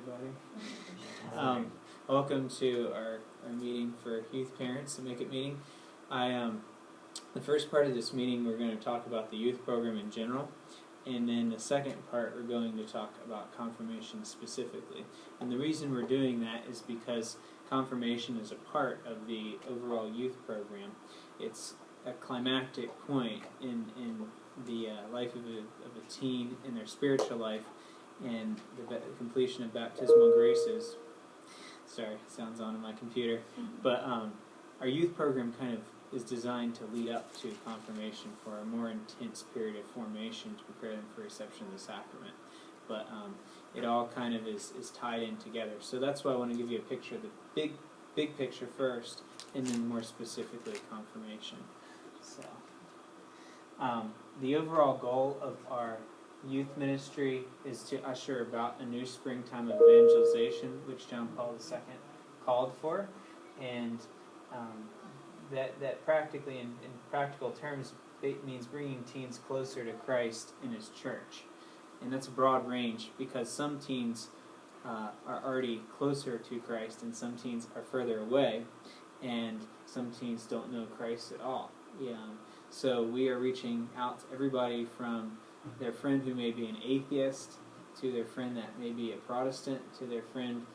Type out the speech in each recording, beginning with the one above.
everybody. Welcome to our meeting for youth parents, the Make It meeting. The first part of this meeting we're going to talk about the youth program in general, and then the second part we're going to talk about confirmation specifically. And the reason we're doing that is because confirmation is a part of the overall youth program. It's a climactic point in the life of a teen, in their spiritual life, and the completion of baptismal graces. Sorry, sounds on in my computer. But our youth program kind of is designed to lead up to confirmation for a more intense period of formation to prepare them for reception of the sacrament. But it all kind of is tied in together. So that's why I want to give you a picture of the big picture first, and then more specifically confirmation. So the overall goal of our youth ministry is to usher about a new springtime of evangelization, which John Paul II called for, and that practically, in practical terms, it means bringing teens closer to Christ in His church. And that's a broad range, because some teens are already closer to Christ, and some teens are further away, and some teens don't know Christ at all. So we are reaching out to everybody from their friend who may be an atheist, to their friend that may be a Protestant, to their friend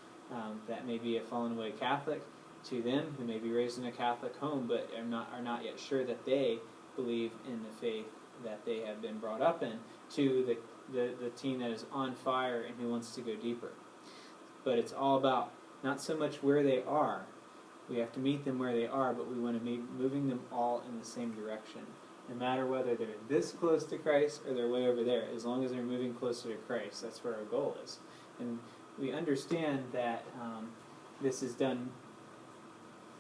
that may be a fallen away Catholic, to them who may be raised in a Catholic home but are not yet sure that they believe in the faith that they have been brought up in, to the teen that is on fire and who wants to go deeper. But it's all about not so much where they are. We have to meet them where they are, but we want to be moving them all in the same direction. No matter whether they're this close to Christ or they're way over there, as long as they're moving closer to Christ, that's where our goal is. And we understand that this is done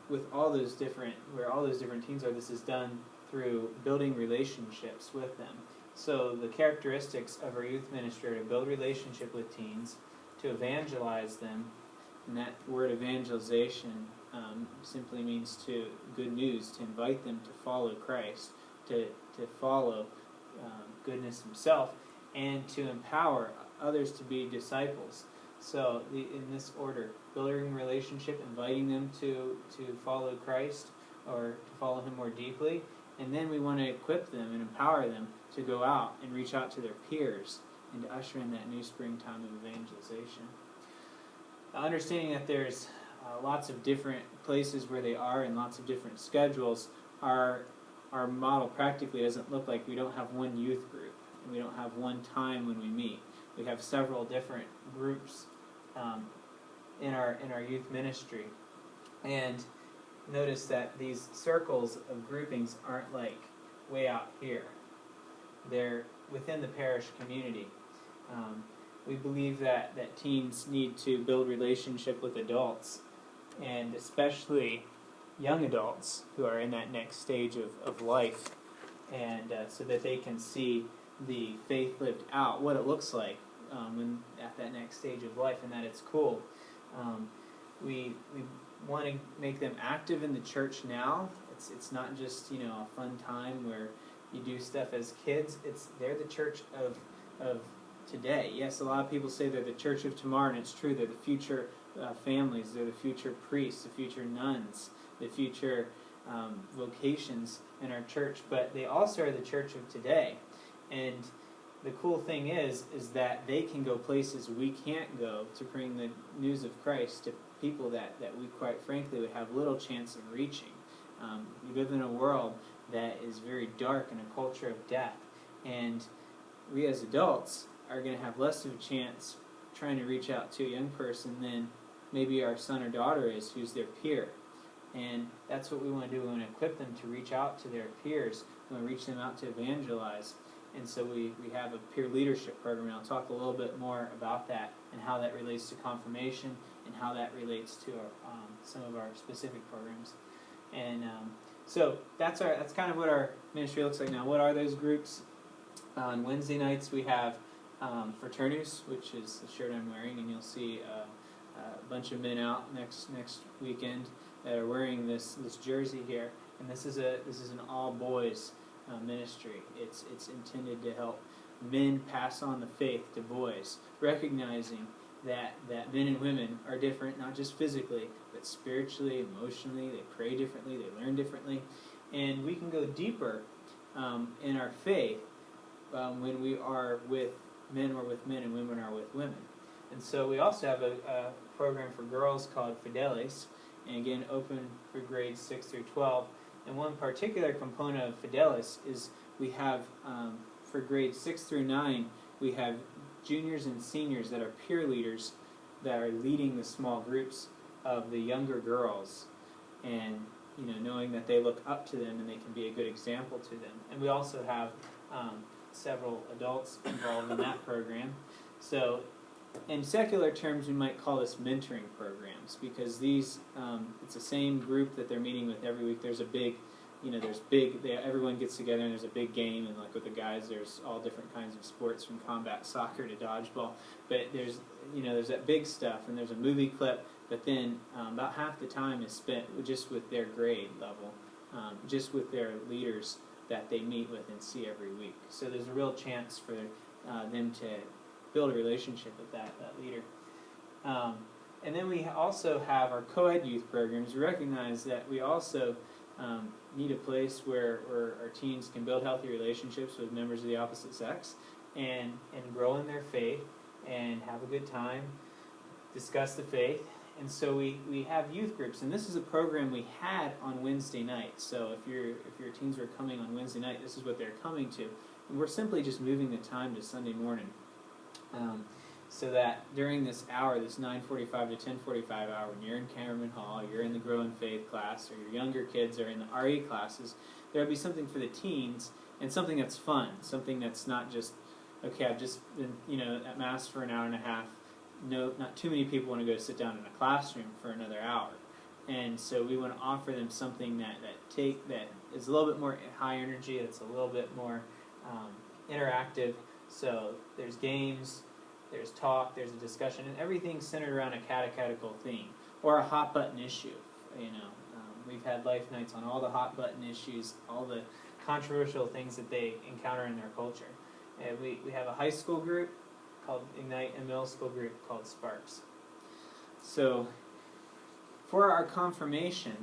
with all those different teens are. This is done through building relationships with them. So the characteristics of our youth ministry are to build relationship with teens, to evangelize them, and that word evangelization simply means to good news, to invite them to follow Christ, to follow goodness Himself, and to empower others to be disciples. So in this order: building relationship, inviting them to follow Christ or to follow Him more deeply, and then we want to equip them and empower them to go out and reach out to their peers and to usher in that new springtime of evangelization. Understanding that there's lots of different places where they are and lots of different schedules, our model practically doesn't look like we don't have one youth group and we don't have one time when we meet. We have several different groups in our youth ministry. And notice that these circles of groupings aren't like way out here. They're within the parish community. We believe that teens need to build relationship with adults, and especially young adults who are in that next stage of life, and so that they can see the faith lived out, what it looks like when at that next stage of life, and that it's cool. We want to make them active in the church now. It's not just a fun time where you do stuff as kids. They're the church of today. Yes, a lot of people say they're the church of tomorrow, and it's true. They're the future families. They're the future priests, the future nuns, the future vocations in our church. But they also are the church of today. And the cool thing is that they can go places we can't go to bring the news of Christ to people that we quite frankly would have little chance of reaching. We live in a world that is very dark and a culture of death. And we as adults are going to have less of a chance trying to reach out to a young person than maybe our son or daughter is, who's their peer. And that's what we want to do. We want to equip them to reach out to their peers. We want to reach them out to evangelize. And so we have a peer leadership program, and I'll talk a little bit more about that and how that relates to confirmation and how that relates to some of our specific programs. And so that's kind of what our ministry looks like now. What are those groups? On Wednesday nights we have Fraternus, which is the shirt I'm wearing, and you'll see a bunch of men out next weekend that are wearing this jersey here. And this is an all boys ministry. It's intended to help men pass on the faith to boys, recognizing that men and women are different, not just physically, but spiritually, emotionally. They pray differently, they learn differently. And we can go deeper in our faith when we are with men and women are with women. And so we also have a program for girls called Fidelis, and again, open for grades 6 through 12. And one particular component of Fidelis is we have, for grades 6 through 9, we have juniors and seniors that are peer leaders that are leading the small groups of the younger girls, and knowing that they look up to them and they can be a good example to them. And we also have several adults involved in that program. So in secular terms, we might call this mentoring programs, because these it's the same group that they're meeting with every week. There's a big, everyone gets together and there's a big game, and like with the guys, there's all different kinds of sports from combat soccer to dodgeball. But there's that big stuff, and there's a movie clip. But then about half the time is spent just with their grade level, just with their leaders that they meet with and see every week. So there's a real chance for them to build a relationship with that leader. And then we also have our co-ed youth programs. We recognize that we also need a place where our teens can build healthy relationships with members of the opposite sex and grow in their faith and have a good time, discuss the faith. And so we have youth groups, and this is a program we had on Wednesday night. So if your teens were coming on Wednesday night, this is what they're coming to. And we're simply just moving the time to Sunday morning, so that during this hour, this 9:45 to 10:45 hour, when you're in Cameron Hall, you're in the Grow in Faith class, or your younger kids are in the RE classes, there'll be something for the teens and something that's fun, something that's not just, okay, I've just been at Mass for an hour and a half. No, not too many people want to go sit down in a classroom for another hour. And so we want to offer them something that is a little bit more high energy, that's a little bit more interactive. So there's games, there's talk, there's a discussion, and everything's centered around a catechetical theme or a hot button issue. We've had life nights on all the hot button issues, all the controversial things that they encounter in their culture. And we have a high school group called Ignite, and a middle school group called Sparks. So for our confirmation,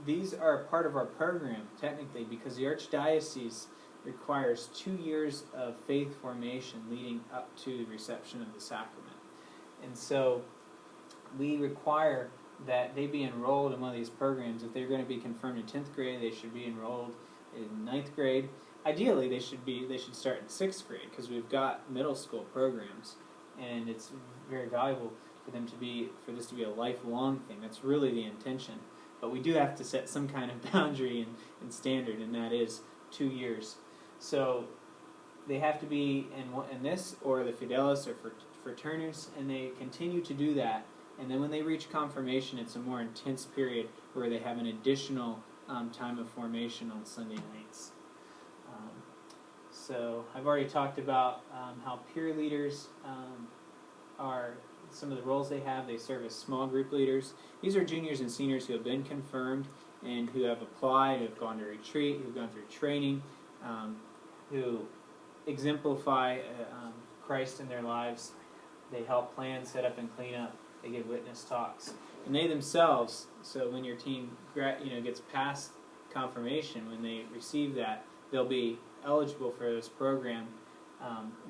these are part of our program technically, because the Archdiocese requires 2 years of faith formation leading up to the reception of the sacrament. And so we require that they be enrolled in one of these programs. If they're going to be confirmed in 10th grade, they should be enrolled in 9th grade. Ideally, they should start in 6th grade, because we've got middle school programs, and it's very valuable for this to be a lifelong thing. That's really the intention. But we do have to set some kind of boundary and standard, and that is 2 years. So they have to be in this or the Fidelis or Fraternus, and they continue to do that. And then when they reach confirmation, it's a more intense period where they have an additional time of formation on Sunday nights. So I've already talked about how peer leaders are some of the roles they have. They serve as small group leaders. These are juniors and seniors who have been confirmed and who have applied, who have gone to retreat, who have gone through training, who exemplify Christ in their lives. They help plan, set up, and clean up. They give witness talks. And they themselves, so when your teen gets past confirmation, when they receive that, they'll be eligible for this program.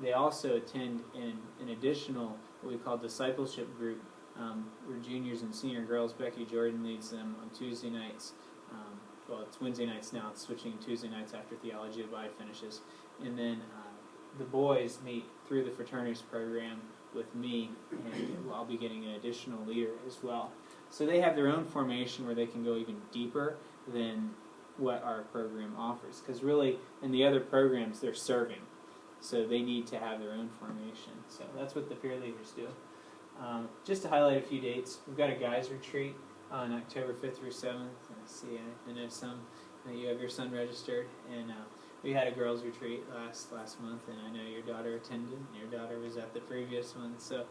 They also attend an additional, what we call discipleship group, where juniors and senior girls, Becky Jordan leads them on Tuesday nights. Well, it's Wednesday nights now. It's switching Tuesday nights after Theology of the Body finishes. And then the boys meet through the Fraternus program with me, and I'll be getting an additional leader as well. So they have their own formation where they can go even deeper than what our program offers. Because really, in the other programs, they're serving. So they need to have their own formation. So that's what the peer leaders do. Just to highlight a few dates, we've got a guys retreat on October 5th through 7th. I know you have your son registered, and we had a girls retreat last month, and I know your daughter attended, and your daughter was at the previous one. So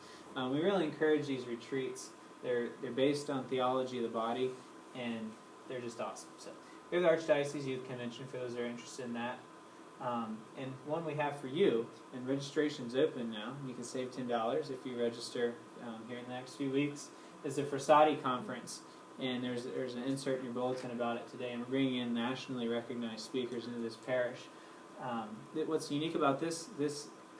we really encourage these retreats. They're based on theology of the body, and they're just awesome. So we have the Archdiocese Youth Convention for those that are interested in that. And one we have for you, and registration's open now. You can save $10 if you register here in the next few weeks. Is the Frassati Conference, and there's an insert in your bulletin about it today. And we're bringing in nationally recognized speakers into this parish. What's unique about this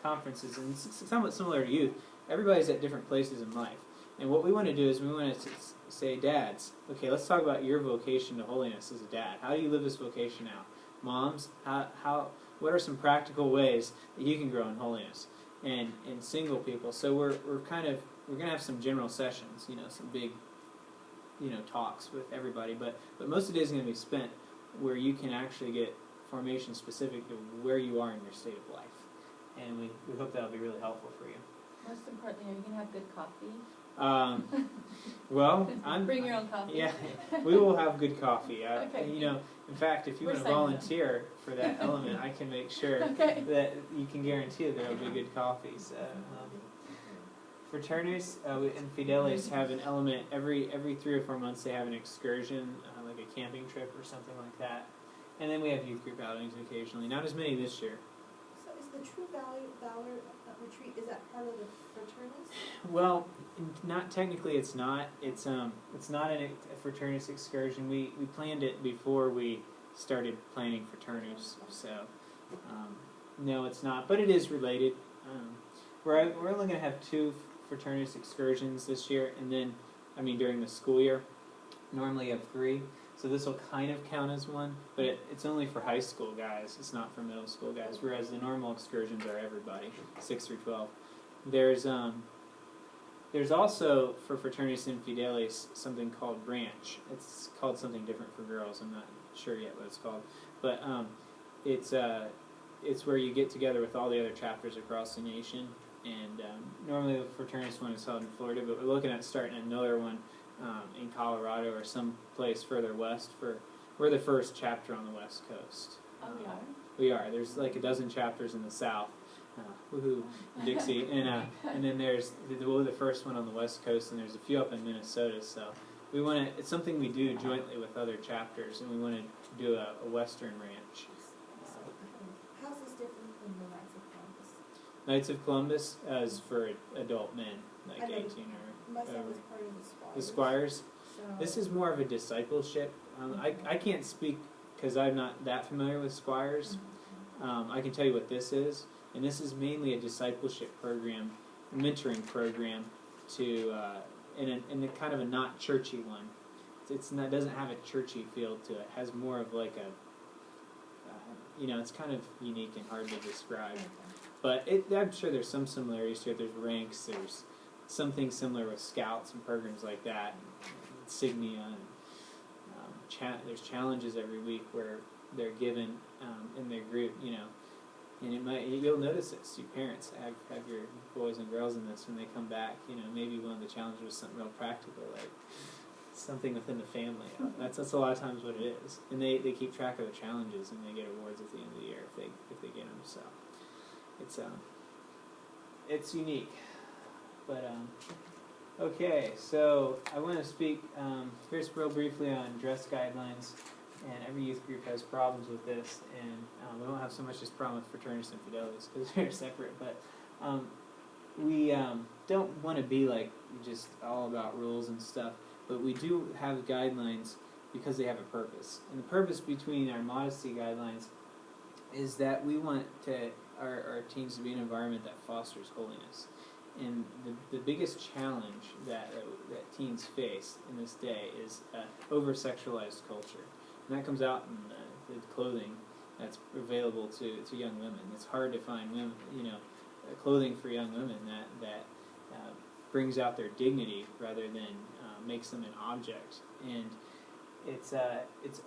conference is, and it's somewhat similar to youth, everybody's at different places in life. And what we want to do is we want to say, dads, okay, let's talk about your vocation to holiness as a dad. How do you live this vocation out? Moms, what are some practical ways that you can grow in holiness? And single people. So we're gonna have some general sessions, some big, talks with everybody. But most of the day is going to be spent where you can actually get formation specific to where you are in your state of life. And we hope that'll be really helpful for you. Most importantly, are you going to have good coffee? Well, Bring your own coffee. Yeah, we will have good coffee. Okay. In fact, if you want to volunteer for that element, I can make sure that you can guarantee that there will be good coffee. So, Fraternities and Fideles have an element every 3 or 4 months. They have an excursion, like a camping trip or something like that. And then we have youth group outings occasionally. Not as many this year. So is the True Valor retreat, is that part of the fraternities? Well, not technically. It's not. It's not a fraternities excursion. We planned it before we started planning fraternities. So no, it's not. But it is related. We're only going to have 2 fraternities excursions this year, and then during the school year. Normally you have 3. So this will kind of count as one, but it's only for high school guys. It's not for middle school guys, whereas the normal excursions are everybody, 6 through 12. There's also, for Fraternities and Fideles, something called Branch. It's called something different for girls. I'm not sure yet what it's called. But it's where you get together with all the other chapters across the nation. And normally the Fraternities one is held in Florida, but we're looking at starting another one in Colorado or some place further west. We're the first chapter on the West Coast. Oh, we are? We are. There's like a dozen chapters in the South. Woohoo, Dixie. And then we're the first one on the West Coast, and there's a few up in Minnesota. So we want to. It's something we do jointly with other chapters, and we want to do a Western ranch. How's this different from the Knights of Columbus? Knights of Columbus is for adult men, like 18 or. My son was part of the Squires. The Squires. So This is more of a discipleship. I can't speak because I'm not that familiar with Squires. I can tell you what this is, and this is mainly a discipleship program, a mentoring program, to in a kind of a not churchy one. It doesn't have a churchy feel to it. It has more of like a it's kind of unique and hard to describe. But I'm sure there's some similarities to it. There's ranks. There's something similar with scouts and programs like that, insignia. And, there's challenges every week where they're given in their group, and you'll notice this. You parents have your boys and girls in this when they come back. Maybe one of the challenges was something real practical, like something within the family. That's a lot of times what it is, and they keep track of the challenges and they get awards at the end of the year if they get them. So it's unique. But, okay, so I want to speak here's real briefly on dress guidelines, and every youth group has problems with this, and we don't have so much this problem with fraternities and fidelities because they're separate, but we don't want to be like just all about rules and stuff, but we do have guidelines because they have a purpose. And the purpose between our modesty guidelines is that we want our teens to be in an environment that fosters holiness. And the biggest challenge that teens face in this day is over-sexualized culture. And that comes out in the clothing that's available to young women. It's hard to find women, clothing for young women that brings out their dignity rather than makes them an object. And it's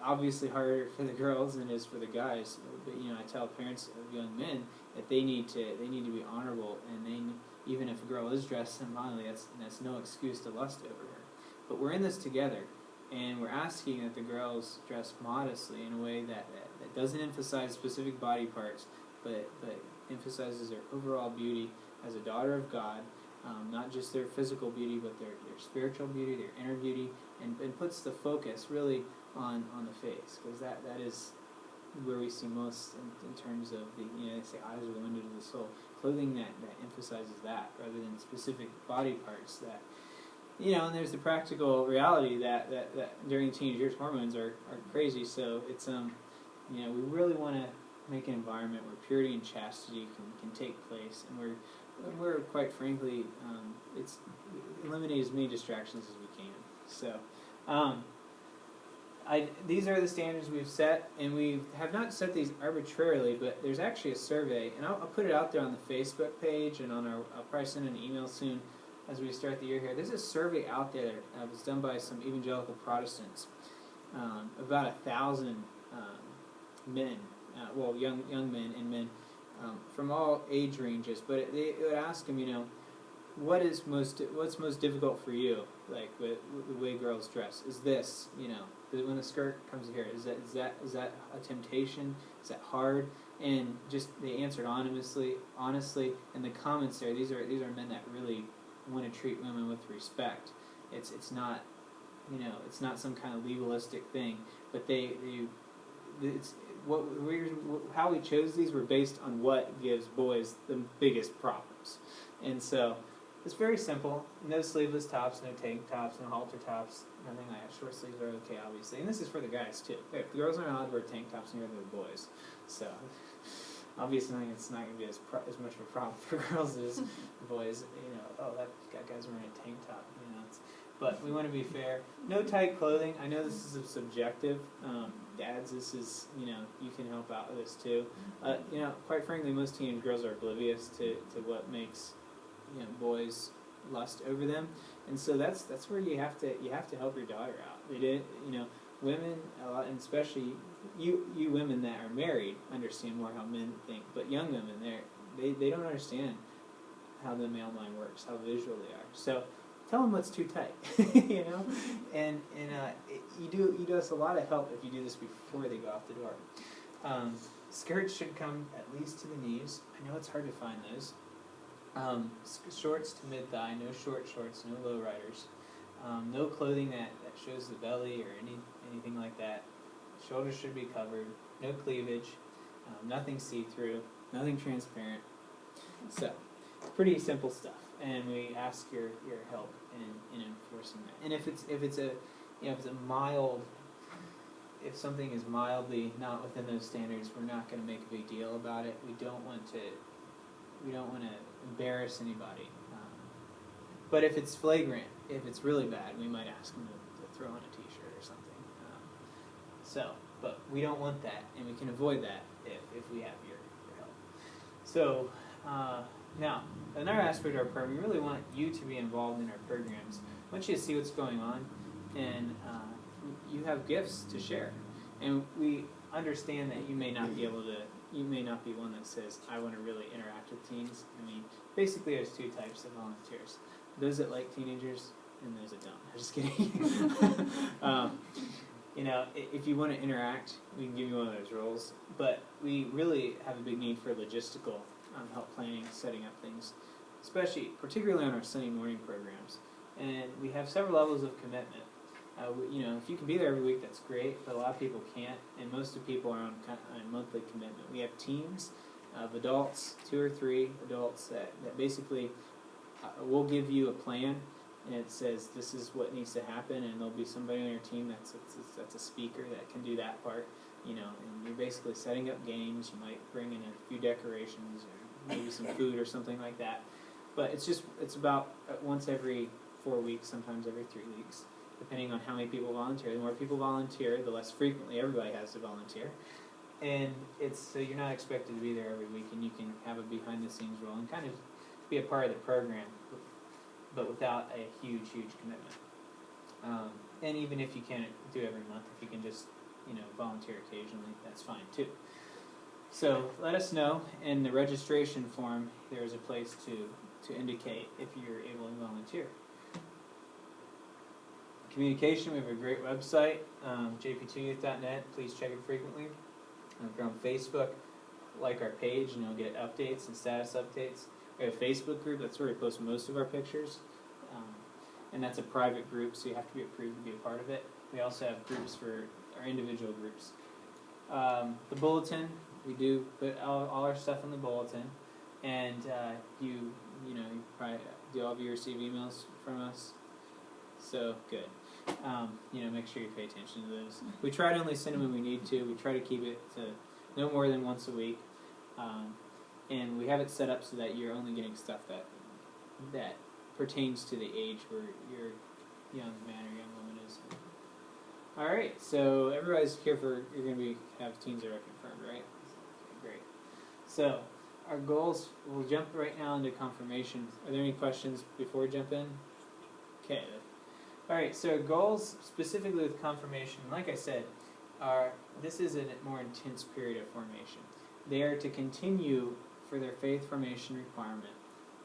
obviously harder for the girls than it is for the guys. But I tell parents of young men that they need to be honorable, and even if a girl is dressed immodestly, that's no excuse to lust over her. But we're in this together, and we're asking that the girls dress modestly in a way that doesn't emphasize specific body parts, but emphasizes their overall beauty as a daughter of God, not just their physical beauty, but their spiritual beauty, their inner beauty, and puts the focus really on the face, because that is where we see most in terms of the, they say eyes are the window to the soul. Clothing that emphasizes that rather than specific body parts that, and there's the practical reality that during teenage years hormones are crazy. So it's, we really want to make an environment where purity and chastity can take place, and we're quite frankly, it's eliminate as many distractions as we can. So, these are the standards we've set, and we have not set these arbitrarily, but there's actually a survey, and I'll put it out there on the Facebook page and on I'll probably send an email soon as we start the year here. There's a survey out there that was done by some evangelical Protestants, about 1,000 men, young men and men from all age ranges, but it would ask them, what's most difficult for you, like with the way girls dress? Is this, when the skirt comes here, is that a temptation? Is that hard? And just they answered honestly, and the comments there, these are men that really want to treat women with respect. It's not, it's not some kind of legalistic thing, but how we chose these were based on what gives boys the biggest problems. And so it's very simple. No sleeveless tops, no tank tops, no halter tops, nothing like that. Short sleeves are okay, obviously. And this is for the guys, too. The girls aren't allowed to wear tank tops near the boys. So obviously it's not going to be as much of a problem for girls as boys. That guy's wearing a tank top. But we want to be fair. No tight clothing. I know this is subjective. Dads, this is, you can help out with this too. Quite frankly, most teenage girls are oblivious to what makes, boys lust over them. And so that's where you have to help your daughter out. Women, a lot, and especially you women that are married understand more how men think. But young women, they don't understand how the male mind works, how visual they are. So tell them what's too tight, and you do us a lot of help if you do this before they go out the door. Skirts should come at least to the knees. I know it's hard to find those. Shorts to mid-thigh, no short shorts, no lowriders. No clothing that shows the belly or anything like that. Shoulders should be covered. No cleavage. Nothing see-through. Nothing transparent. So, pretty simple stuff. And we ask your help in enforcing that. And if something is mildly not within those standards, we're not going to make a big deal about it. We don't want to embarrass anybody. But if it's flagrant, if it's really bad, we might ask them to throw on a T-shirt or something. But we don't want that, and we can avoid that if we have your help. So. Now, another aspect of our program, we really want you to be involved in our programs. I want you to see what's going on, and you have gifts to share. And we understand that you may not be one that says, I want to really interact with teens. Basically there's two types of volunteers. Those that like teenagers, and those that don't. I'm just kidding. If you want to interact, we can give you one of those roles. But we really have a big need for logistical help planning, setting up things, particularly on our Sunday morning programs. And we have several levels of commitment. If you can be there every week, that's great, but a lot of people can't, and most of the people are on monthly commitment. We have teams of adults, 2 or 3 adults, that basically will give you a plan, and it says this is what needs to happen, and there'll be somebody on your team that's a speaker that can do that part. And you're basically setting up games. You might bring in a few decorations or maybe some food or something like that. But it's about once every 4 weeks, sometimes every 3 weeks, depending on how many people volunteer. The more people volunteer, the less frequently everybody has to volunteer. And so you're not expected to be there every week, and you can have a behind-the-scenes role and kind of be a part of the program, but without a huge commitment. And even if you can't do it every month, if you can just volunteer occasionally, that's fine too. So let us know. In the registration form, there is a place to indicate if you're able to volunteer. Communication, we have a great website, jp2youth.net. Please check it frequently. If you're on Facebook, like our page and you'll get updates and status updates. We have a Facebook group, that's where we post most of our pictures. And that's a private group, so you have to be approved to be a part of it. We also have groups for our individual groups. The bulletin, we do put all our stuff in the bulletin, and you probably do all of you receive emails from us. So good. Make sure you pay attention to those. We try to only send them when we need to. We try to keep it to no more than once a week, and we have it set up so that you're only getting stuff that pertains to the age where your young man or young woman is. All right, so everybody's here you're going to have teens that are confirmed, right? Okay, great. So our goals, we'll jump right now into confirmation. Are there any questions before we jump in? Okay. All right, so goals specifically with confirmation, like I said, this is a more intense period of formation. They are to continue for their faith formation requirement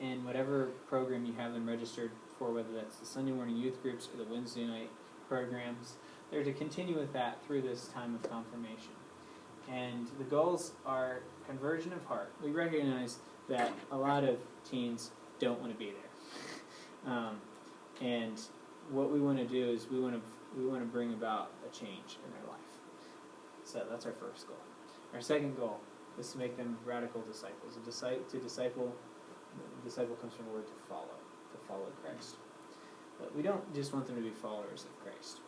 in whatever program you have them registered for, whether that's the Sunday morning youth groups or the Wednesday night programs. They're to continue with that through this time of confirmation. And the goals are conversion of heart. We recognize that a lot of teens don't want to be there. And what we want to do is we want to bring about a change in their life. So that's our first goal. Our second goal is to make them radical disciples. Disciple comes from the word to follow Christ. But we don't just want them to be followers of Christ.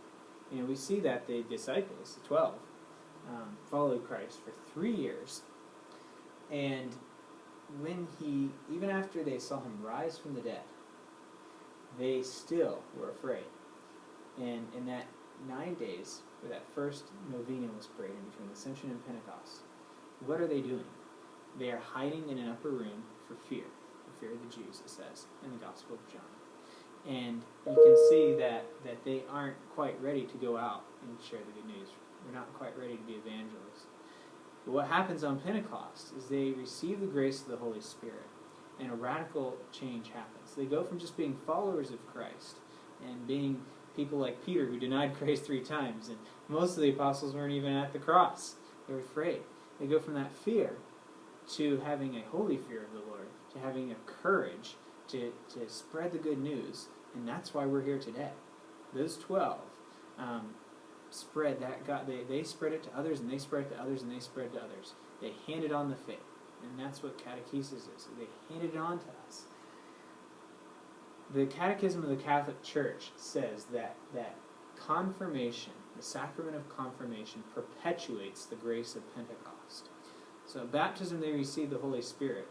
We see that the disciples, the 12, followed Christ for 3 years. And even after they saw him rise from the dead, they still were afraid. And in that 9 days, where that first novena was prayed in between Ascension and Pentecost, what are they doing? They are hiding in an upper room for fear of the Jews, it says in the Gospel of John. And you can see that they aren't quite ready to go out and share the good news. They're not quite ready to be evangelists. But what happens on Pentecost is they receive the grace of the Holy Spirit, and a radical change happens. They go from just being followers of Christ and being people like Peter, who denied Christ 3 times, and most of the apostles weren't even at the cross. They were afraid. They go from that fear to having a holy fear of the Lord, to having a courage to spread the good news, and that's why we're here today. Those 12 spread that God. They spread it to others, and they spread it to others, and they spread it to others. They handed on the faith, and that's what catechesis is. They handed it on to us. The Catechism of the Catholic Church says that confirmation, the sacrament of confirmation, perpetuates the grace of Pentecost. So at baptism, they receive the Holy Spirit.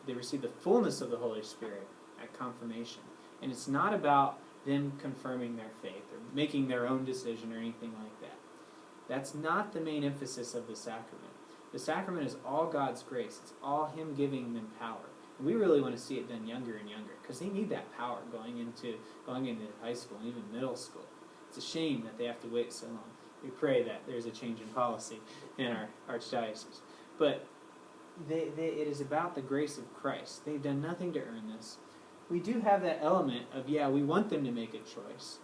They receive the fullness of the Holy Spirit at confirmation. And it's not about them confirming their faith or making their own decision or anything like that. That's not the main emphasis of the sacrament. The sacrament is all God's grace. It's all Him giving them power. And we really want to see it done younger and younger, because they need that power going into high school and even middle school. It's a shame that they have to wait so long. We pray that there's a change in policy in our archdiocese. But it is about the grace of Christ. They've done nothing to earn this. We do have that element of, we want them to make a choice.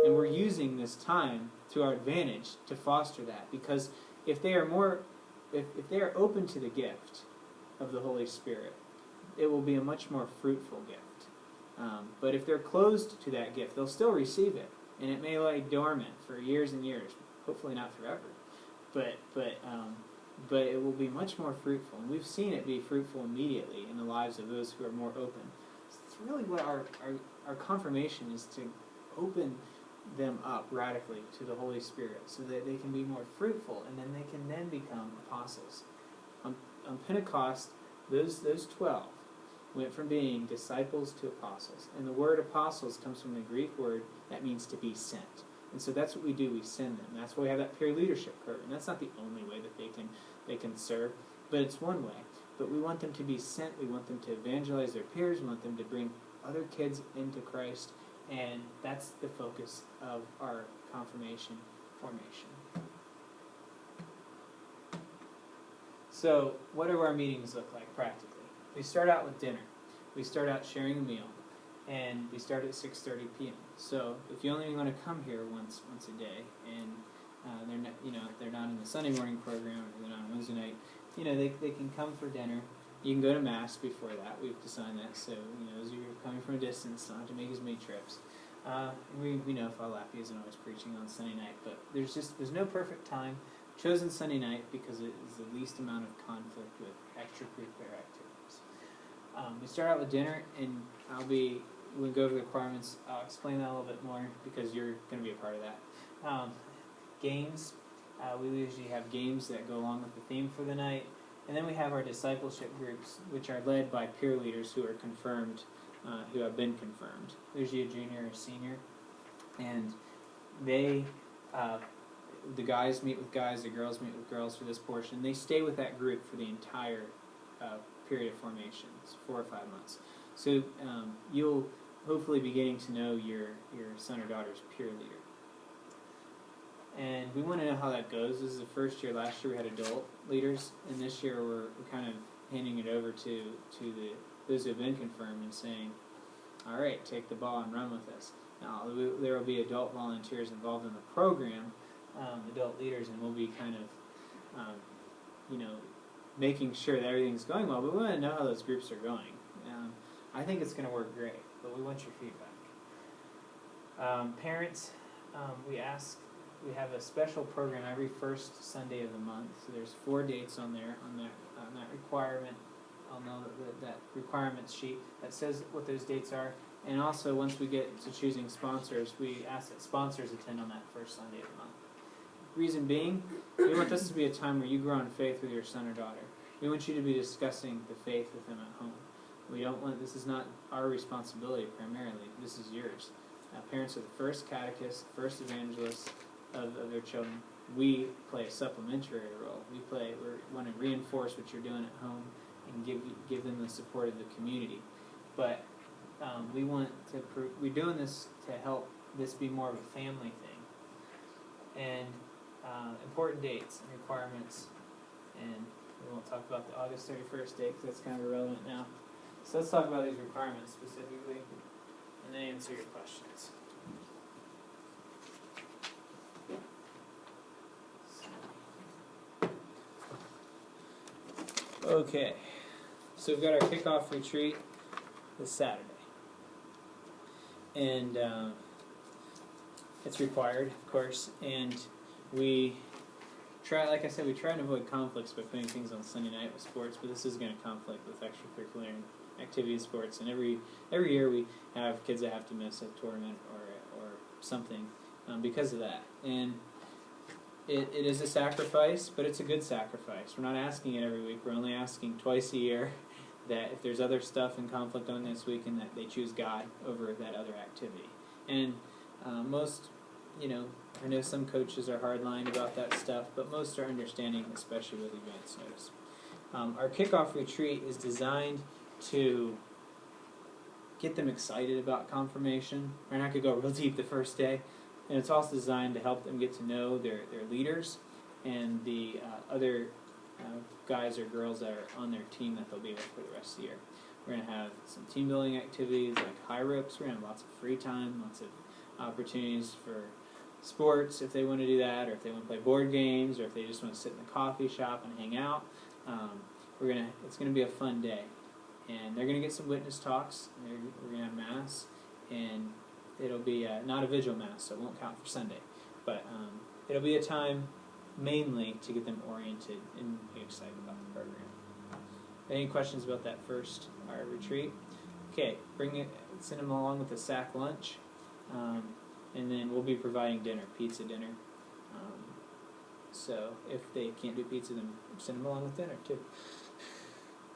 And we're using this time to our advantage to foster that. Because if they are if they are open to the gift of the Holy Spirit, it will be a much more fruitful gift. But if they're closed to that gift, they'll still receive it. And it may lie dormant for years and years. Hopefully not forever. But it will be much more fruitful. And we've seen it be fruitful immediately in the lives of those who are more open. It's really what our confirmation is, to open them up radically to the Holy Spirit so that they can be more fruitful, and then they can then become apostles. On Pentecost, those 12 went from being disciples to apostles. And the word apostles comes from the Greek word that means to be sent. And so that's what we do, we send them. That's why we have that peer leadership program. That's not the only way that they can serve, but it's one way. But we want them to be sent, we want them to evangelize their peers, we want them to bring other kids into Christ, and that's the focus of our confirmation formation. So, what do our meetings look like practically? We start out with dinner. We start out sharing a meal, and we start at 6:30 p.m. So, if you only want to come here once a day, and they're not in the Sunday morning program, or they're not on Wednesday night, they can come for dinner. You can go to Mass before that. We've designed that so, as you're coming from a distance, don't have to make as many trips. We know Father Lappy isn't always preaching on Sunday night, but there's no perfect time. chosen Sunday night because it is the least amount of conflict with extracurricular activities. We start out with dinner, and we'll go over the requirements. I'll explain that a little bit more because you're going to be a part of that. Games. We usually have games that go along with the theme for the night. And then we have our discipleship groups, which are led by peer leaders who are confirmed, who have been confirmed. Usually a junior or senior. And they, the guys meet with guys, the girls meet with girls for this portion. They stay with that group for the entire period of formation. It's 4 or 5 months. So you'll hopefully be getting to know your son or daughter's peer leader. And we want to know how that goes. This is the first year. Last year we had adult leaders, and this year we're kind of handing it over to those who have been confirmed and saying, all right, take the ball and run with us. Now, there will be adult volunteers involved in the program, adult leaders, and we'll be kind of, making sure that everything's going well, but we want to know how those groups are going. I think it's going to work great, but we want your feedback. Parents, we have a special program every first Sunday of the month. So there's 4 dates on there on that requirement. I'll know that requirements sheet that says what those dates are. And also, once we get to choosing sponsors, we ask that sponsors attend on that first Sunday of the month. Reason being, we want this to be a time where you grow in faith with your son or daughter. We want you to be discussing the faith with them at home. We don't want, this is not our responsibility primarily, this is yours. Parents are the first catechists, first evangelists of their children. We play a supplementary role. We want to reinforce what you're doing at home and give them the support of the community. But we're doing this to help this be more of a family thing. And important dates and requirements, and we won't talk about the August 31st date because that's kind of irrelevant now. So let's talk about these requirements specifically, and then answer your questions. Okay, so we've got our kickoff retreat this Saturday, and it's required, of course, and we try, like I said, we try and avoid conflicts by putting things on Sunday night with sports, but this is going to conflict with extracurricular activity in sports, and every year we have kids that have to miss a tournament or something because of that, and it is a sacrifice, but it's a good sacrifice. We're not asking it every week. We're only asking twice a year that if there's other stuff in conflict on this week, and that they choose God over that other activity. And most, I know some coaches are hardline about that stuff, but most are understanding, especially with advance notice. Our kickoff retreat is designed to get them excited about confirmation. We're not going to go real deep the first day. And it's also designed to help them get to know their leaders and the other guys or girls that are on their team that they'll be with for the rest of the year. We're going to have some team building activities like high ropes. We're going to have lots of free time, lots of opportunities for sports if they want to do that, or if they want to play board games, or if they just want to sit in the coffee shop and hang out. It's going to be a fun day. And they're going to get some witness talks. We're going to have Mass, and it'll be not a vigil Mass, so it won't count for Sunday. But it'll be a time mainly to get them oriented and excited about the program. Any questions about that first retreat? Okay, send them along with a sack lunch, and then we'll be providing dinner, pizza dinner. So if they can't do pizza, then send them along with dinner too.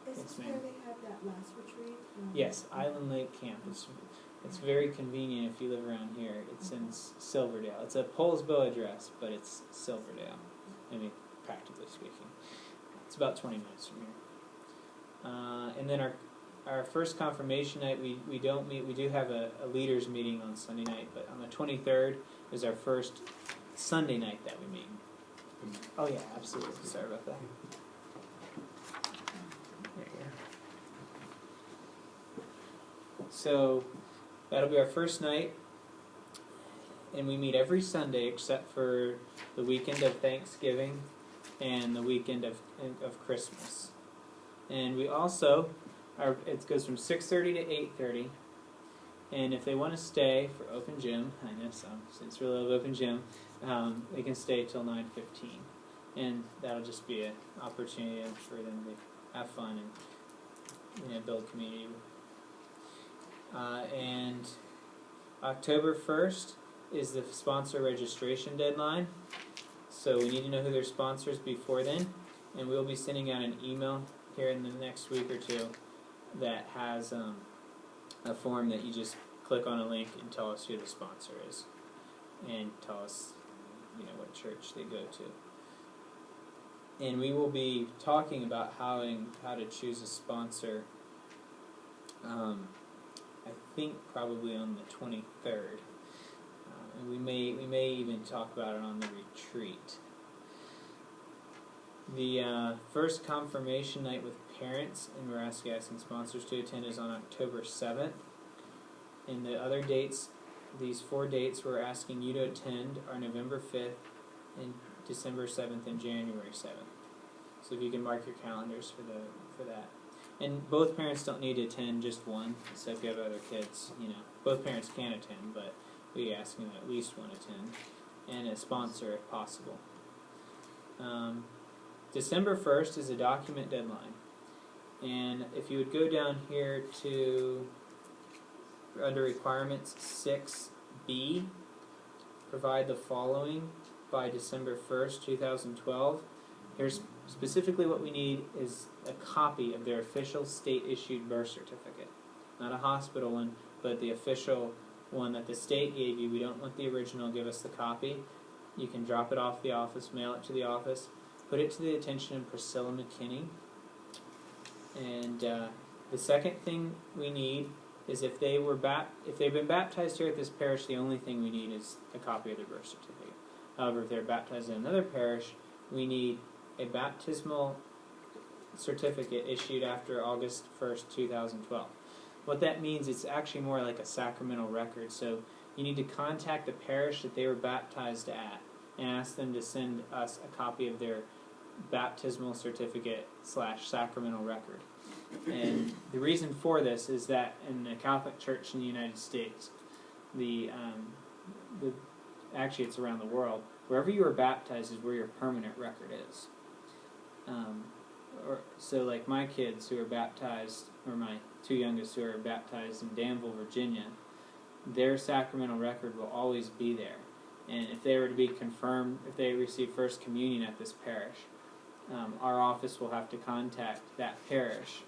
Is this where they have that last retreat? Yes, Island Lake Camp. It's very convenient if you live around here. It's in Silverdale. It's a Poulsbo address, but it's Silverdale, practically speaking. It's about 20 minutes from here. And then our first confirmation night, we don't meet. We do have a leaders meeting on Sunday night, but on the 23rd is our first Sunday night that we meet. Oh yeah, absolutely. Sorry about that. There you go. So that'll be our first night, and we meet every Sunday except for the weekend of Thanksgiving and the weekend of Christmas. And we also, it goes from 6:30 to 8:30, and if they want to stay for open gym, I know some, since we love open gym, they can stay till 9:15. and that'll just be an opportunity for them to have fun and build community. And October 1st is the sponsor registration deadline, so we need to know who their sponsors before then, and we'll be sending out an email here in the next week or two that has a form that you just click on a link and tell us who the sponsor is, and tell us what church they go to. And we will be talking about how to choose a sponsor. I think probably on the 23rd, and we may even talk about it on the retreat. The first confirmation night with parents, and we're asking sponsors to attend, is on October 7th. And the other dates, these 4 dates we're asking you to attend, are November 5th, and December 7th, and January 7th. So if you can mark your calendars for that. And both parents don't need to attend, just one. So if you have other kids, both parents can attend, but we ask them at least one attend, and a sponsor if possible. December 1st is a document deadline. And if you would go down here to, under requirements 6B, provide the following by December 1st, 2012. Here's specifically what we need is a copy of their official state-issued birth certificate. Not a hospital one, but the official one that the state gave you. We don't want the original, give us the copy. You can drop it off the office, mail it to the office, put it to the attention of Priscilla McKinney. And the second thing we need is if they've been baptized here at this parish, the only thing we need is a copy of their birth certificate. However, if they're baptized in another parish, we need a baptismal certificate issued after August 1st, 2012. What that means, it's actually more like a sacramental record. So you need to contact the parish that they were baptized at and ask them to send us a copy of their baptismal certificate / sacramental record. And the reason for this is that in the Catholic Church in the United States, actually it's around the world, wherever you are baptized is where your permanent record is. So like my kids who are baptized, or my 2 youngest who are baptized in Danville, Virginia, their sacramental record will always be there. And if they were to be confirmed, if they receive First Communion at this parish, our office will have to contact that parish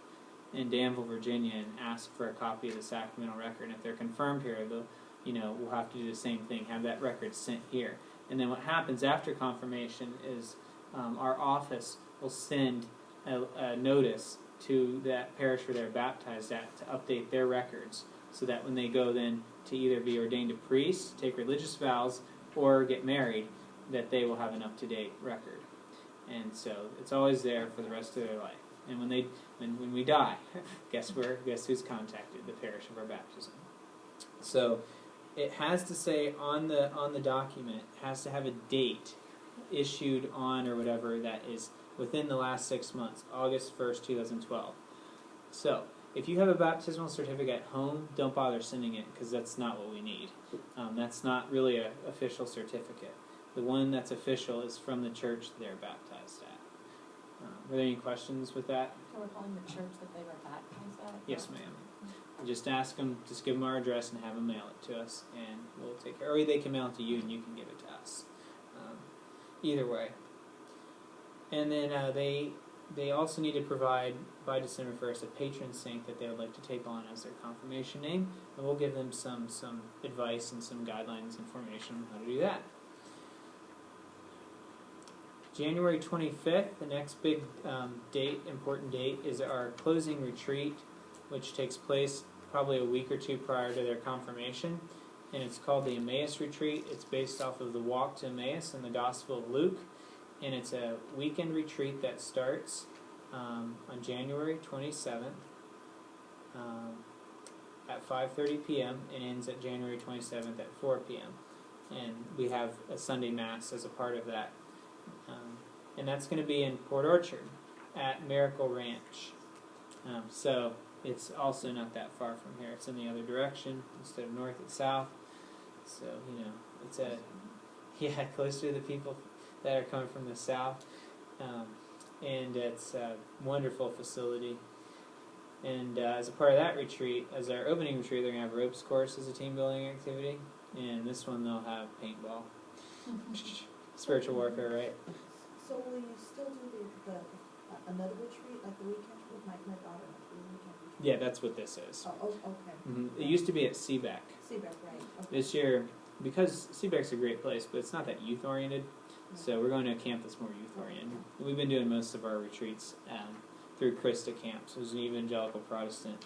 in Danville, Virginia, and ask for a copy of the sacramental record. And if they're confirmed here, we'll have to do the same thing, have that record sent here. And then what happens after confirmation is our office will send a notice to that parish where they're baptized at to update their records, so that when they go then to either be ordained a priest, take religious vows, or get married, that they will have an up-to-date record. And so it's always there for the rest of their life. And when we die, guess who's contacted? The parish of our baptism. So it has to say on the document, it has to have a date issued on or whatever that is within the last 6 months, August 1st, 2012. So if you have a baptismal certificate at home, don't bother sending it, because that's not what we need. That's not really an official certificate. The one that's official is from the church they're baptized at. Were there any questions with that? So we're calling the church that they were baptized at? Yes, ma'am. Just ask them, just give them our address and have them mail it to us, and we'll take care. Or they can mail it to you and you can give it to us. Either way. And then they also need to provide, by December 1st, a patron saint that they would like to take on as their confirmation name, and we'll give them some advice and some guidelines, information on how to do that. January 25th, the next big important date, is our closing retreat, which takes place probably a week or two prior to their confirmation, and it's called the Emmaus Retreat. It's based off of the walk to Emmaus in the Gospel of Luke, and it's a weekend retreat that starts on January 27th at 5:30 p.m. and ends at January 27th at 4 p.m. And we have a Sunday Mass as a part of that. And that's going to be in Port Orchard at Miracle Ranch. So it's also not that far from here. It's in the other direction. Instead of north, it's south. So, it's closer to the people. that are coming from the south. And it's a wonderful facility. And as a part of that retreat, as our opening retreat, they're going to have ropes course as a team building activity. And this one they'll have paintball. Spiritual warfare, right? So will you still do the another retreat, like the weekend with my daughter, the weekend retreat? Yeah, that's what this is. Oh, okay. It used to be at Seabeck. Seabeck, right, okay. This year, because Seabeck's a great place, but it's not that youth-oriented, so we're going to a camp that's more youth-oriented. We've been doing most of our retreats through Christa Camps. There's an evangelical Protestant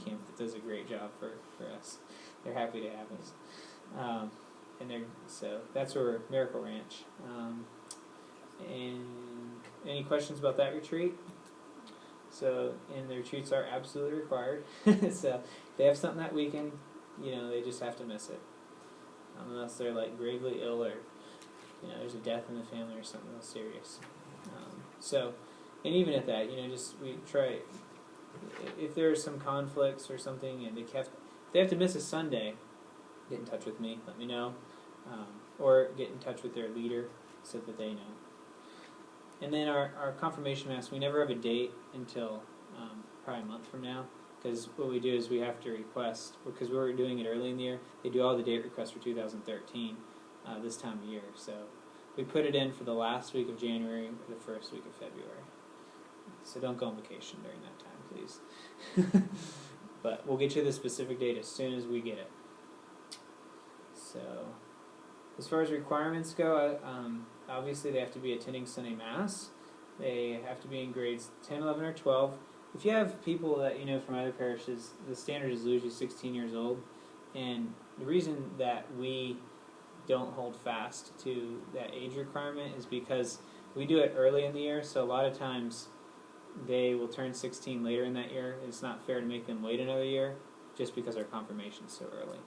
camp that does a great job for us. They're happy to have us. So that's where Miracle Ranch. And any questions about that retreat? So, and the retreats are absolutely required. So, if they have something that weekend, they just have to miss it. Unless they're like gravely ill or, there's a death in the family or something else serious. And even at that, we try, if there are some conflicts or something and if they have to miss a Sunday, get in touch with me, let me know. Or get in touch with their leader so that they know. And then our confirmation mass, we never have a date until probably a month from now, because what we do is we have to request, because we were doing it early in the year, they do all the date requests for 2013 this time of year. So we put it in for the last week of January or the first week of February. So don't go on vacation during that time, please. But we'll get you the specific date as soon as we get it. So as far as requirements go, obviously they have to be attending Sunday Mass. They have to be in grades 10, 11, or 12. If you have people that from other parishes, the standard is usually 16 years old. And the reason that we don't hold fast to that age requirement is because we do it early in the year, so a lot of times they will turn 16 later in that year. It's not fair to make them wait another year just because our confirmation is so early.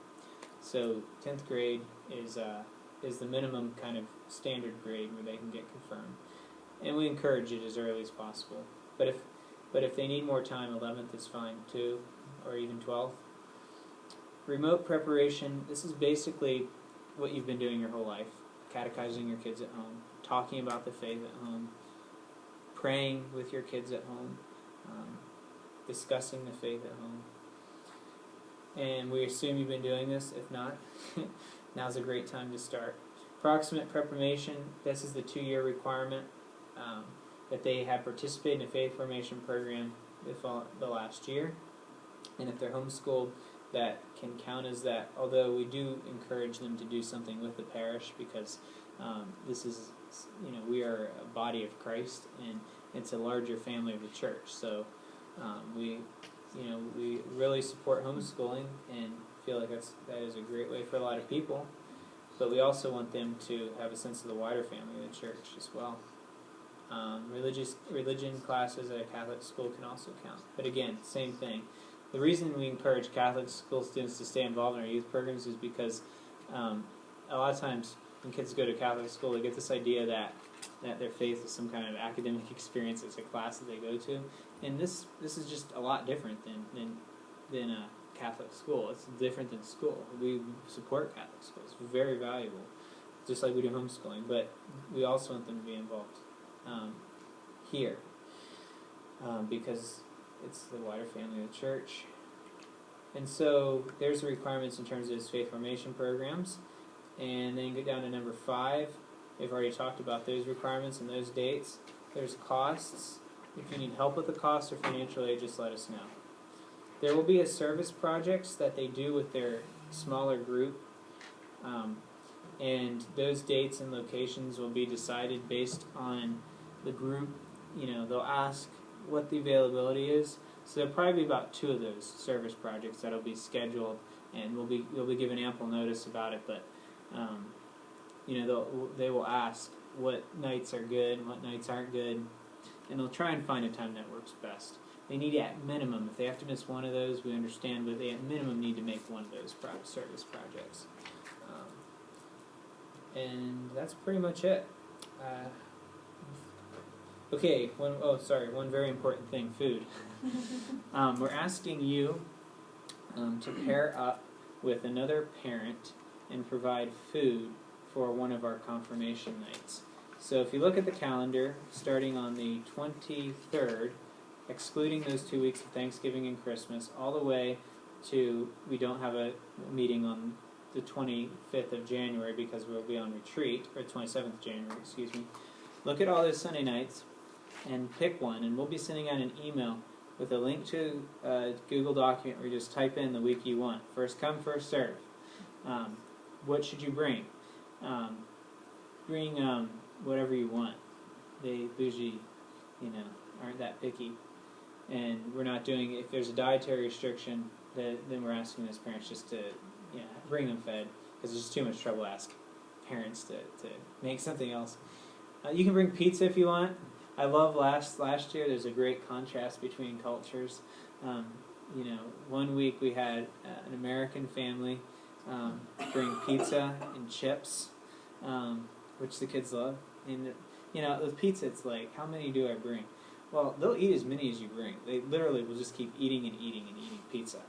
So 10th grade is the minimum kind of standard grade where they can get confirmed. And we encourage it as early as possible. But if they need more time, 11th is fine too, or even 12th. Remote preparation, this is basically what you've been doing your whole life. Catechizing your kids at home, talking about the faith at home, praying with your kids at home, discussing the faith at home. And we assume you've been doing this. If not, now's a great time to start. Proximate preparation, this is the 2-year requirement that they have participated in a faith formation program the last year. And if they're homeschooled, that can count as that, although we do encourage them to do something with the parish because this is, we are a body of Christ and it's a larger family of the church. So we really support homeschooling and feel like that is a great way for a lot of people. But we also want them to have a sense of the wider family of the church as well. Religion classes at a Catholic school can also count. But again, same thing. The reason we encourage Catholic school students to stay involved in our youth programs is because a lot of times when kids go to Catholic school, they get this idea that their faith is some kind of academic experience. It's a class that they go to. And this is just a lot different than a Catholic school. It's different than school. We support Catholic schools. It's very valuable, just like we do homeschooling. But we also want them to be involved here because it's the wider family of the church. And so there's the requirements in terms of his faith formation programs. And then you get down to number 5. We've already talked about those requirements and those dates. There's costs. If you need help with the costs or financial aid, just let us know. There will be a service projects that they do with their smaller group. And those dates and locations will be decided based on the group. They'll ask what the availability is. So there'll probably be about 2 of those service projects that'll be scheduled, and you'll be given ample notice about it. But they will ask what nights are good and what nights aren't good, and they'll try and find a time that works best. They need at minimum, if they have to miss one of those, we understand, but they at minimum need to make one of those service projects. And that's pretty much it. Okay, one very important thing, food. We're asking you to pair up with another parent and provide food for one of our confirmation nights. So if you look at the calendar, starting on the 23rd, excluding those 2 weeks of Thanksgiving and Christmas, all the way to, we don't have a meeting on the 25th of January because we'll be on retreat, or 27th of January, excuse me. Look at all those Sunday nights and pick one, and we'll be sending out an email with a link to a Google document where you just type in the week you want. First come, first serve. What should you bring? Bring whatever you want. They bougie, aren't that picky. And we're not doing, if there's a dietary restriction, then we're asking those parents just to bring them fed, because it's just too much trouble to ask parents to make something else. You can bring pizza if you want. I love last year, there's a great contrast between cultures. 1 week we had an American family bring pizza and chips, which the kids love. And with pizza, it's like, how many do I bring? Well, they'll eat as many as you bring. They literally will just keep eating and eating and eating pizza.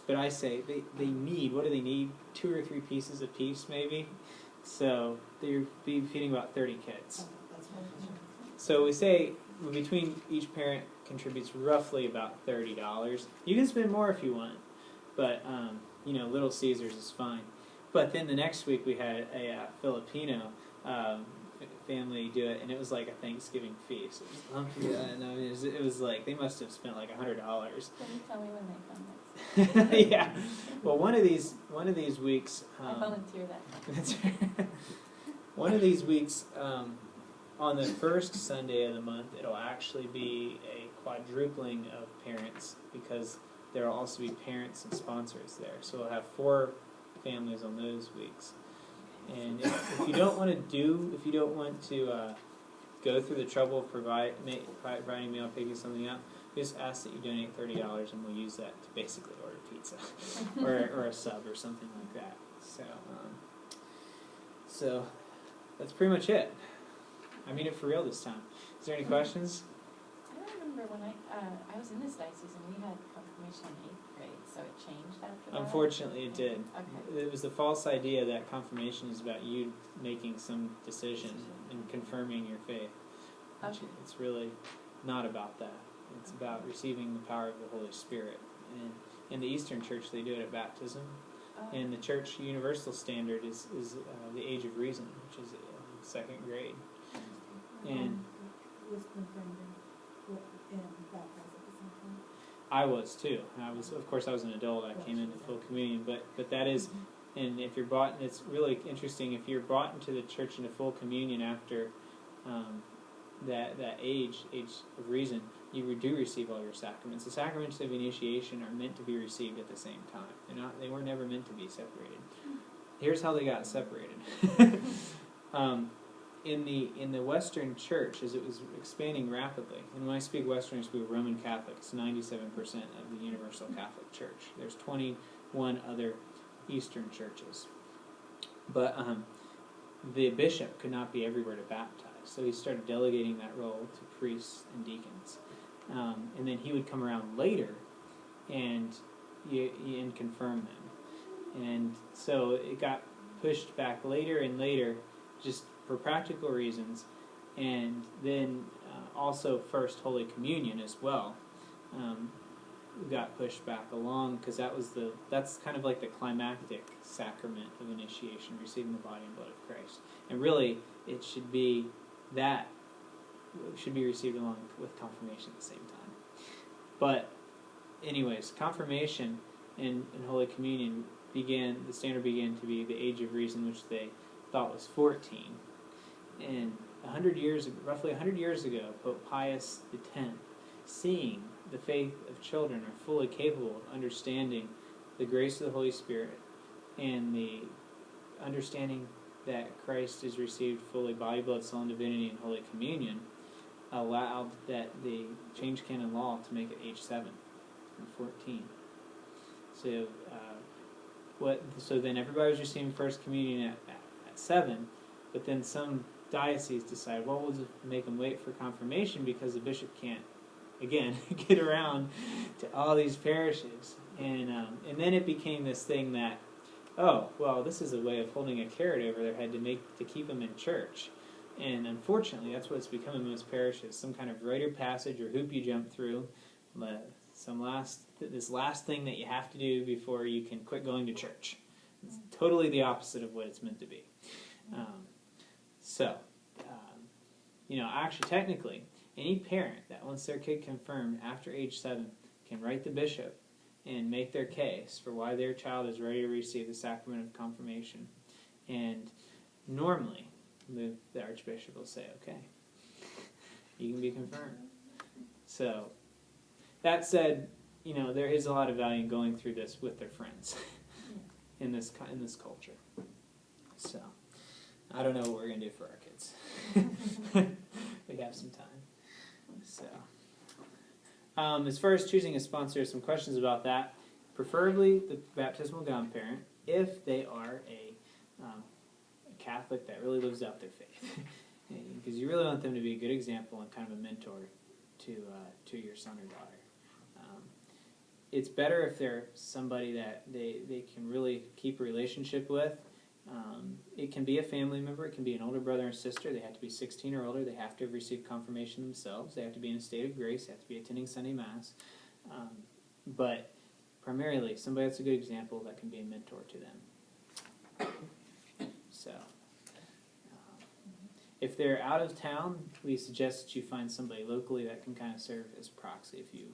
But I say they need, what do they need? 2 or 3 pieces apiece, maybe. So they'll be feeding about 30 kids. So we say between each parent contributes roughly about $30. You can spend more if you want, but Little Caesars is fine. But then the next week we had a Filipino family do it, and it was like a Thanksgiving feast. It was like they must have spent like $100. Can you tell me when they come next? Yeah. Well, one of these weeks. I volunteer that. That's right. One of these weeks, on the first Sunday of the month, it'll actually be a quadrupling of parents, because there will also be parents and sponsors there. So we'll have 4 families on those weeks. And if you don't want to go through the trouble of providing meal, picking something up, just ask that you donate $30, and we'll use that to basically order pizza or a sub or something like that. So that's pretty much it. I mean it for real this time. Is there any questions? I remember when I was in this diocese and we had confirmation in 8th grade, so it changed after that? Unfortunately, it did. Okay. It was the false idea that confirmation is about you making some decision and confirming your faith. Okay. It's really not about that. It's about receiving the power of the Holy Spirit. And in the Eastern Church, they do it at baptism. And the Church Universal Standard is the Age of Reason, which is 2nd grade. And was confirmed and baptized at the same time. I was too. I was an adult. I came into full communion, but that is, and if you're brought, and it's really interesting, if you're brought into the church into full communion after that age of reason, you do receive all your sacraments. The sacraments of initiation are meant to be received at the same time. They were never meant to be separated. Here's how they got separated. In the Western Church, as it was expanding rapidly, and when I speak Western, I speak Roman Catholic. It's 97% of the Universal Catholic Church. There's 21 other Eastern churches. But the bishop could not be everywhere to baptize, so he started delegating that role to priests and deacons. And then he would come around later and confirm them. And so it got pushed back later and later, just for practical reasons, and then also First Holy Communion as well got pushed back along, because that's kind of like the climactic sacrament of initiation, receiving the body and blood of Christ. And really, it should be received along with confirmation at the same time. But anyways, confirmation and Holy Communion the standard began to be the Age of Reason, which they thought was 14. And roughly 100 years ago, Pope Pius X, seeing the faith of children are fully capable of understanding the grace of the Holy Spirit and the understanding that Christ is received fully body, blood, soul, and divinity in Holy Communion, allowed that they changed canon law to make it age 7 from 14. So then everybody was receiving First Communion at 7, but then some diocese decided, well, we'll just make them wait for confirmation because the bishop can't, again, get around to all these parishes. And then it became this thing that, oh, well, this is a way of holding a carrot over their head to keep them in church. And unfortunately, that's what's become in most parishes, some kind of rite of passage or hoop you jump through, this last thing that you have to do before you can quit going to church. It's totally the opposite of what it's meant to be. Actually, technically, any parent that wants their kid confirmed after age 7 can write the bishop and make their case for why their child is ready to receive the sacrament of confirmation. And normally, the archbishop will say, okay, you can be confirmed. So, that said, there is a lot of value in going through this with their friends in this culture. So, I don't know what we're going to do for our kids. We have some time. So, as far as choosing a sponsor, some questions about that. Preferably the baptismal godparent, if they are a Catholic that really lives out their faith, because you really want them to be a good example and kind of a mentor to your son or daughter. It's better if they're somebody that they can really keep a relationship with. It can be a family member. It can be an older brother or sister. They have to be 16 or older. They have to have received confirmation themselves. They have to be in a state of grace. They have to be attending Sunday Mass. But primarily, somebody that's a good example that can be a mentor to them. So, if they're out of town, we suggest that you find somebody locally that can kind of serve as proxy if you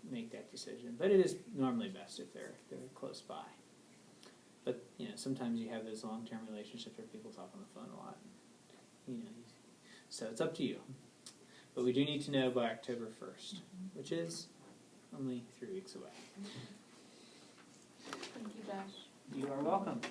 make that decision. But it is normally best if they're close by. But sometimes you have those long-term relationships where people talk on the phone a lot. So it's up to you. But we do need to know by October 1st, which is only 3 weeks away. Thank you, Josh. You are welcome.